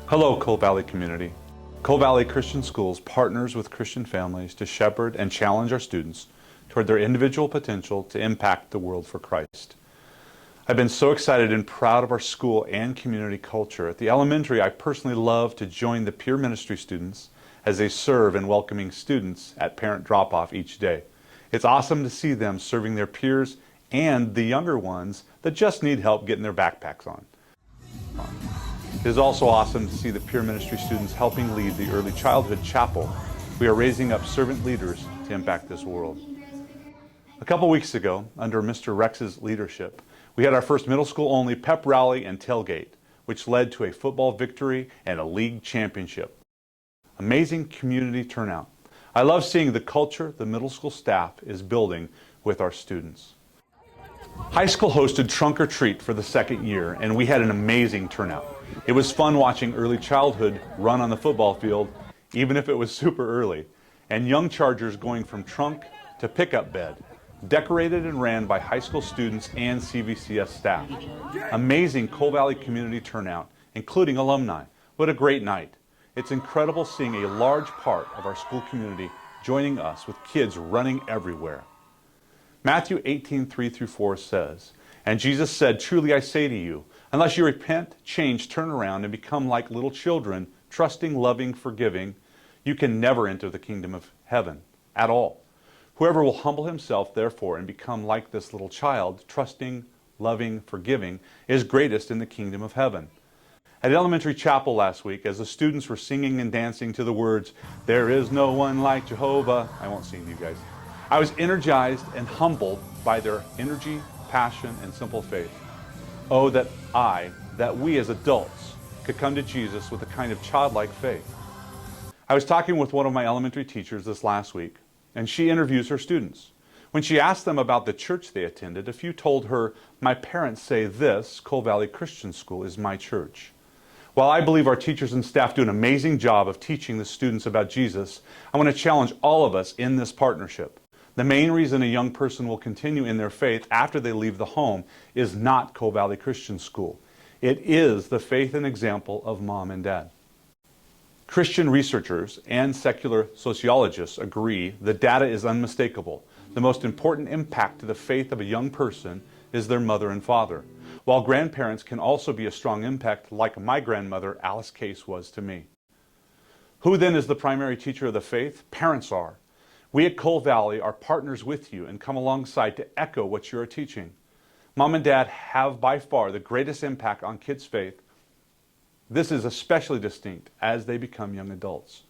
Hello, Coal Valley community. Coal Valley Christian Schools partners with Christian families to shepherd and challenge our students toward their individual potential to impact the world for Christ. I've been so excited and proud of our school and community culture. At the elementary, I personally love to join the peer ministry students as they serve in welcoming students at parent drop-off each day. It's awesome to see them serving their peers and the younger ones that just need help getting their backpacks on. It is also awesome to see the peer ministry students helping lead the early childhood chapel. We are raising up servant leaders to impact this world. A couple weeks ago, under Mr. Rex's leadership, we had our first middle school only pep rally and tailgate, which led to a football victory and a league championship. Amazing community turnout. I love seeing the culture the middle school staff is building with our students. High school hosted Trunk or Treat for the second year, and we had an amazing turnout. It was fun watching early childhood run on the football field, even if it was super early, and young Chargers going from trunk to pickup bed, decorated and ran by high school students and CVCS staff. Amazing Coal Valley community turnout, including alumni. What a great night. It's incredible seeing a large part of our school community joining us with kids running everywhere. Matthew 18:3-4 says, "And Jesus said, 'Truly I say to you, unless you repent, change, turn around, and become like little children, trusting, loving, forgiving, you can never enter the kingdom of heaven at all. Whoever will humble himself, therefore, and become like this little child, trusting, loving, forgiving, is greatest in the kingdom of heaven.'" At elementary chapel last week, as the students were singing and dancing to the words, "There is no one like Jehovah," I won't sing to you guys, I was energized and humbled by their energy, passion, and simple faith. Oh, that we as adults could come to Jesus with a kind of childlike faith. I was talking with one of my elementary teachers this last week, and she interviews her students. When she asked them about the church they attended, a few told her, "My parents say this Coal Valley Christian School is my church." While I believe our teachers and staff do an amazing job of teaching the students about Jesus, I want to challenge all of us in this partnership. The main reason a young person will continue in their faith after they leave the home is not Coal Valley Christian School. It is the faith and example of mom and dad. Christian researchers and secular sociologists agree the data is unmistakable. The most important impact to the faith of a young person is their mother and father, while grandparents can also be a strong impact, like my grandmother, Alice Case, was to me. Who then is the primary teacher of the faith? Parents are. We at Coal Valley are partners with you and come alongside to echo what you are teaching. Mom and Dad have by far the greatest impact on kids' faith. This is especially distinct as they become young adults.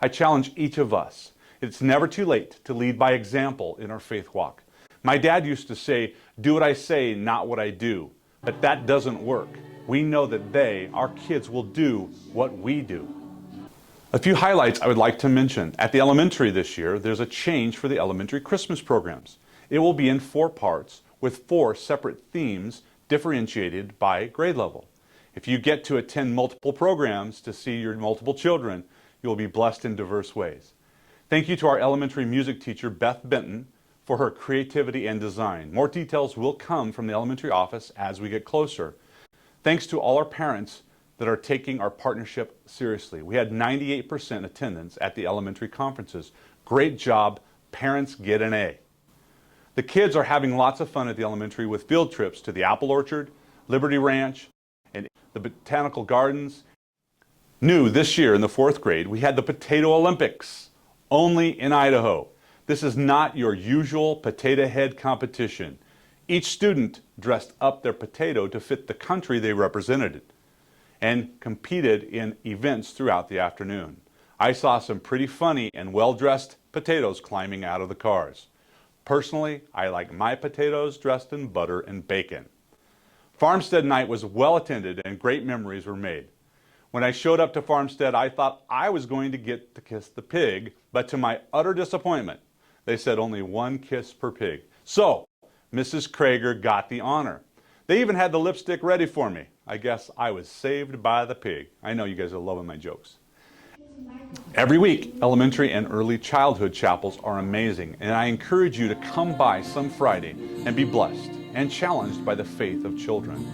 I challenge each of us. It's never too late to lead by example in our faith walk. My dad used to say, "Do what I say, not what I do." But that doesn't work. We know that our kids, will do what we do. A few highlights I would like to mention. At the elementary this year, there's a change for the elementary Christmas programs. It will be in 4 parts with 4 separate themes differentiated by grade level. If you get to attend multiple programs to see your multiple children, you will be blessed in diverse ways. Thank you to our elementary music teacher, Beth Benton, for her creativity and design. More details will come from the elementary office as we get closer. Thanks to all our parents that are taking our partnership seriously. We had 98% attendance at the elementary conferences. Great job. Parents get an A. The kids are having lots of fun at the elementary with field trips to the apple orchard, Liberty Ranch, and the botanical gardens. New this year in the 4th grade, we had the Potato Olympics, only in Idaho. This is not your usual potato head competition. Each student dressed up their potato to fit the country they represented and competed in events throughout the afternoon. I saw some pretty funny and well-dressed potatoes climbing out of the cars. Personally, I like my potatoes dressed in butter and bacon. Farmstead night was well attended and great memories were made. When I showed up to Farmstead, I thought I was going to get to kiss the pig, but to my utter disappointment, they said only 1 kiss per pig. So, Mrs. Krager got the honor. They even had the lipstick ready for me. I guess I was saved by the pig. I know you guys are loving my jokes. Every week, elementary and early childhood chapels are amazing, and I encourage you to come by some Friday and be blessed and challenged by the faith of children.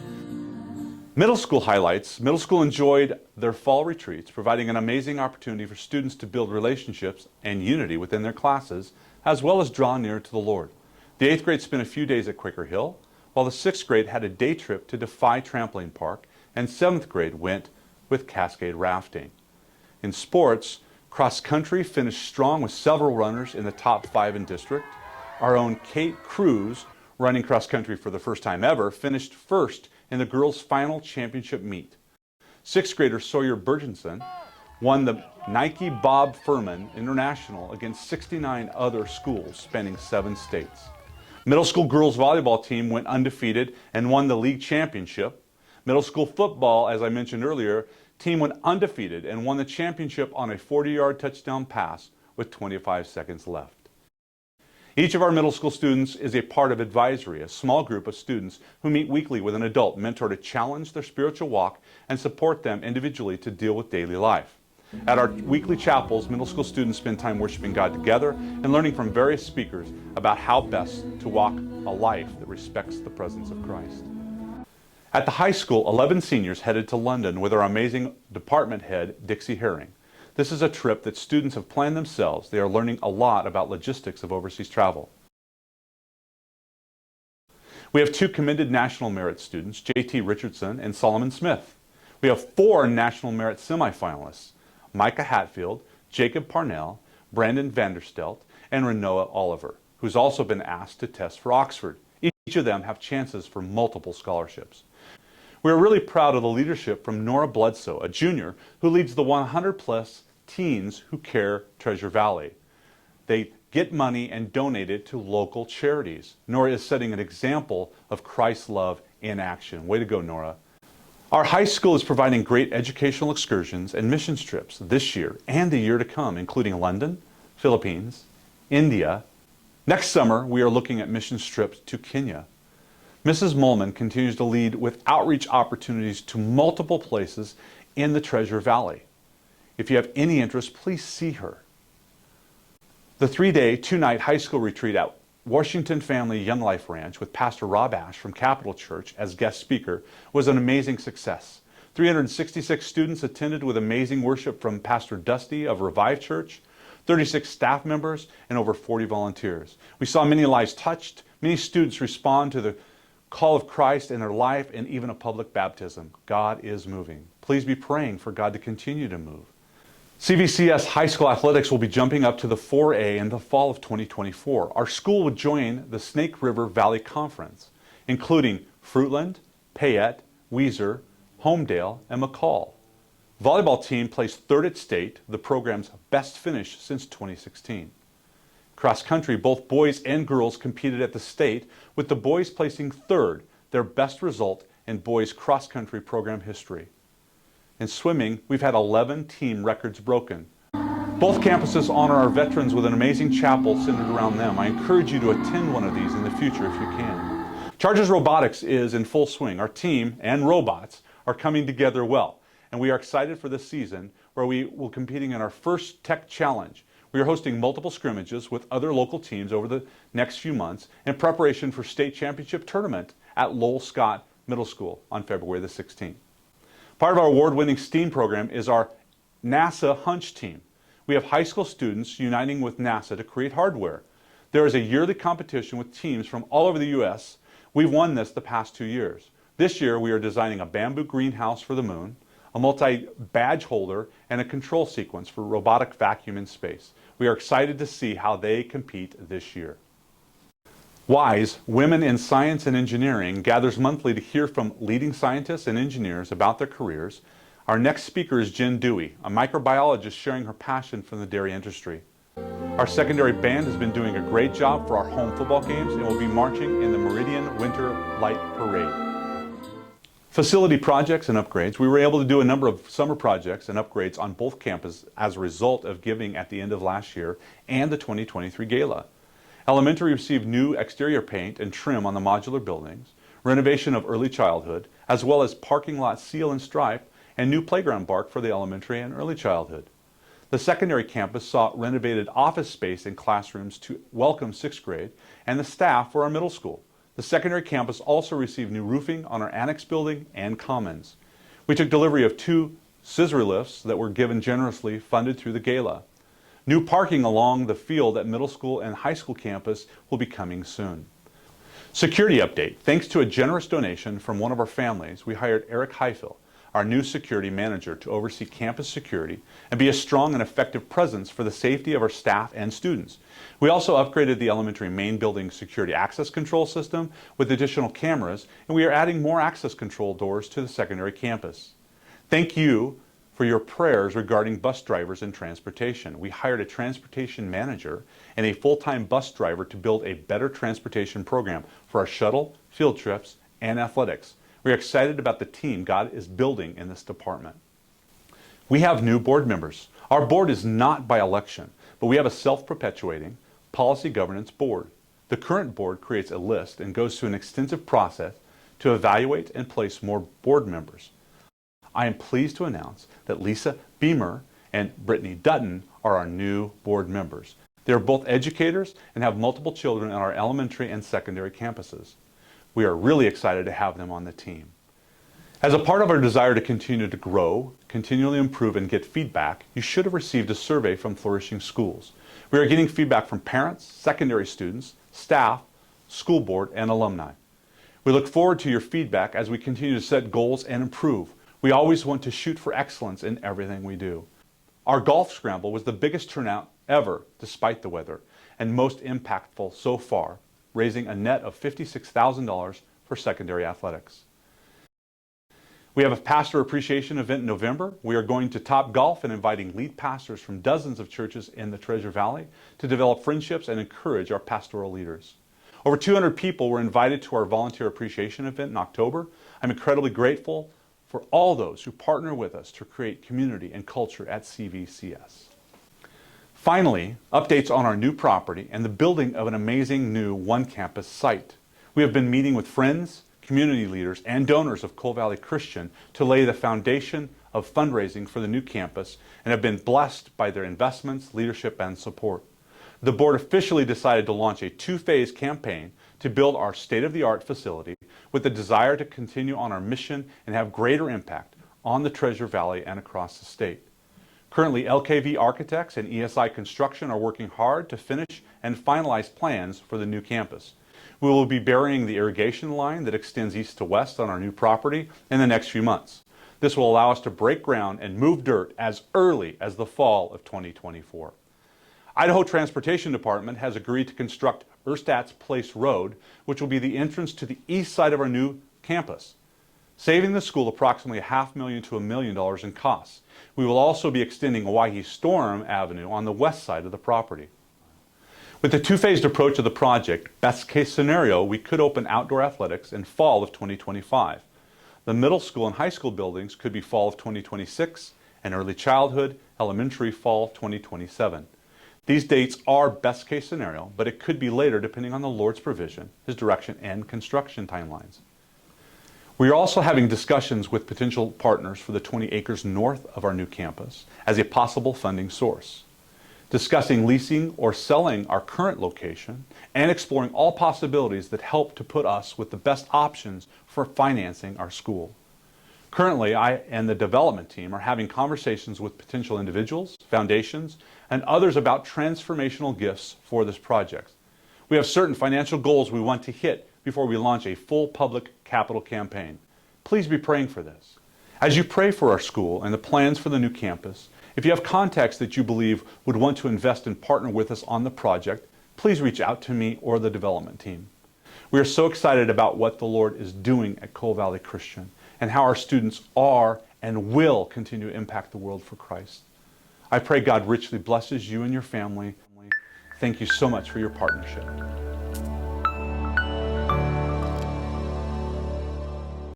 Middle school highlights. Middle school enjoyed their fall retreats, providing an amazing opportunity for students to build relationships and unity within their classes, as well as draw near to the Lord. The 8th grade spent a few days at Quaker Hill, while the 6th grade had a day trip to Defy Trampoline Park, and 7th grade went with Cascade Rafting. In sports, cross country finished strong with several runners in the top 5 in district. Our own Kate Cruz, running cross country for the first time ever, finished first in the girls' final championship meet. 6th grader Sawyer Burgenson won the Nike Bob Furman International against 69 other schools spanning 7 states. Middle school girls volleyball team went undefeated and won the league championship. Middle school football, as I mentioned earlier, team went undefeated and won the championship on a 40-yard touchdown pass with 25 seconds left. Each of our middle school students is a part of Advisory, a small group of students who meet weekly with an adult mentor to challenge their spiritual walk and support them individually to deal with daily life. At our weekly chapels, middle school students spend time worshiping God together and learning from various speakers about how best to walk a life that respects the presence of Christ. At the high school, 11 seniors headed to London with our amazing department head, Dixie Herring. This is a trip that students have planned themselves. They are learning a lot about logistics of overseas travel. We have 2 commended National Merit students, J.T. Richardson and Solomon Smith. We have 4 National Merit semifinalists, Micah Hatfield, Jacob Parnell, Brandon Vanderstelt, and Renoa Oliver, who's also been asked to test for Oxford. Each of them have chances for multiple scholarships. We are really proud of the leadership from Nora Bledsoe, a junior who leads the 100-plus Teens Who Care Treasure Valley. They get money and donate it to local charities. Nora is setting an example of Christ's love in action. Way to go, Nora. Our high school is providing great educational excursions and missions trips this year and the year to come, including London, Philippines, India. Next summer, we are looking at missions trips to Kenya. Mrs. Molman continues to lead with outreach opportunities to multiple places in the Treasure Valley. If you have any interest, please see her. The 3-day, 2-night high school retreat at Washington Family Young Life Ranch with Pastor Rob Ash from Capital Church as guest speaker was an amazing success. 366 students attended with amazing worship from Pastor Dusty of Revive Church, 36 staff members, and over 40 volunteers. We saw many lives touched, many students respond to the call of Christ in their life, and even a public baptism. God is moving. Please be praying for God to continue to move. CVCS high school athletics will be jumping up to the 4A in the fall of 2024. Our school will join the Snake River Valley Conference, including Fruitland, Payette, Weiser, Homedale, and McCall. Volleyball team placed 3rd at state, the program's best finish since 2016. Cross country, both boys and girls competed at the state, with the boys placing 3rd, their best result in boys cross country program history. In swimming, we've had 11 team records broken. Both campuses honor our veterans with an amazing chapel centered around them. I encourage you to attend one of these in the future if you can. Chargers Robotics is in full swing. Our team and robots are coming together well, and we are excited for this season where we will be competing in our first Tech Challenge. We are hosting multiple scrimmages with other local teams over the next few months in preparation for state championship tournament at Lowell Scott Middle School on February the 16th. Part of our award-winning STEAM program is our NASA Hunch Team. We have high school students uniting with NASA to create hardware. There is a yearly competition with teams from all over the U.S. We've won this the past 2 years. This year we are designing a bamboo greenhouse for the moon, a multi-badge holder, and a control sequence for robotic vacuum in space. We are excited to see how they compete this year. WISE, Women in Science and Engineering, gathers monthly to hear from leading scientists and engineers about their careers. Our next speaker is Jen Dewey, a microbiologist sharing her passion for the dairy industry. Our secondary band has been doing a great job for our home football games and will be marching in the Meridian Winter Light Parade. Facility projects and upgrades. We were able to do a number of summer projects and upgrades on both campuses as a result of giving at the end of last year and the 2023 Gala. Elementary received new exterior paint and trim on the modular buildings, renovation of early childhood, as well as parking lot seal and stripe, and new playground bark for the elementary and early childhood. The secondary campus saw renovated office space and classrooms to welcome 6th grade and the staff for our middle school. The secondary campus also received new roofing on our annex building and commons. We took delivery of 2 scissor lifts that were given generously, funded through the gala. New parking along the field at middle school and high school campus will be coming soon. Security update. Thanks to a generous donation from one of our families, we hired Eric Heifel, our new security manager, to oversee campus security and be a strong and effective presence for the safety of our staff and students. We also upgraded the elementary main building security access control system with additional cameras, and we are adding more access control doors to the secondary campus. Thank you for your prayers regarding bus drivers and transportation. We hired a transportation manager and a full-time bus driver to build a better transportation program for our shuttle, field trips, and athletics. We are excited about the team God is building in this department. We have new board members. Our board is not by election, but we have a self-perpetuating policy governance board. The current board creates a list and goes through an extensive process to evaluate and place more board members. I am pleased to announce that Lisa Beamer and Brittany Dutton are our new board members. They are both educators and have multiple children on our elementary and secondary campuses. We are really excited to have them on the team. As a part of our desire to continue to grow, continually improve, and get feedback, you should have received a survey from Flourishing Schools. We are getting feedback from parents, secondary students, staff, school board, and alumni. We look forward to your feedback as we continue to set goals and improve. We always want to shoot for excellence in everything we do. Our golf scramble was the biggest turnout ever, despite the weather, and most impactful so far, raising a net of $56,000 for secondary athletics. We have a pastor appreciation event in November. We are going to Topgolf and inviting lead pastors from dozens of churches in the Treasure Valley to develop friendships and encourage our pastoral leaders. Over 200 people were invited to our volunteer appreciation event in October. I'm incredibly grateful for all those who partner with us to create community and culture at CVCS. Finally, updates on our new property and the building of an amazing new one-campus site. We have been meeting with friends, community leaders, and donors of Coal Valley Christian to lay the foundation of fundraising for the new campus and have been blessed by their investments, leadership, and support. The board officially decided to launch a 2-phase campaign to build our state-of-the-art facility with the desire to continue on our mission and have greater impact on the Treasure Valley and across the state. Currently, LKV Architects and ESI Construction are working hard to finish and finalize plans for the new campus. We will be burying the irrigation line that extends east to west on our new property in the next few months. This will allow us to break ground and move dirt as early as the fall of 2024. Idaho Transportation Department has agreed to construct Erstat's Place Road, which will be the entrance to the east side of our new campus, saving the school approximately $500,000 to $1 million in costs. We will also be extending Owyhee Storm Avenue on the west side of the property. With the 2-phased approach of the project, best case scenario, we could open outdoor athletics in fall of 2025. The middle school and high school buildings could be fall of 2026, and early childhood, elementary fall 2027. These dates are best case scenario, but it could be later depending on the Lord's provision, His direction, and construction timelines. We are also having discussions with potential partners for the 20 acres north of our new campus as a possible funding source, discussing leasing or selling our current location, and exploring all possibilities that help to put us with the best options for financing our school. Currently, I and the development team are having conversations with potential individuals, foundations, and others about transformational gifts for this project. We have certain financial goals we want to hit before we launch a full public capital campaign. Please be praying for this. As you pray for our school and the plans for the new campus, if you have contacts that you believe would want to invest and partner with us on the project, please reach out to me or the development team. We are so excited about what the Lord is doing at Coal Valley Christian and how our students are and will continue to impact the world for Christ. I pray God richly blesses you and your family. Thank you so much for your partnership.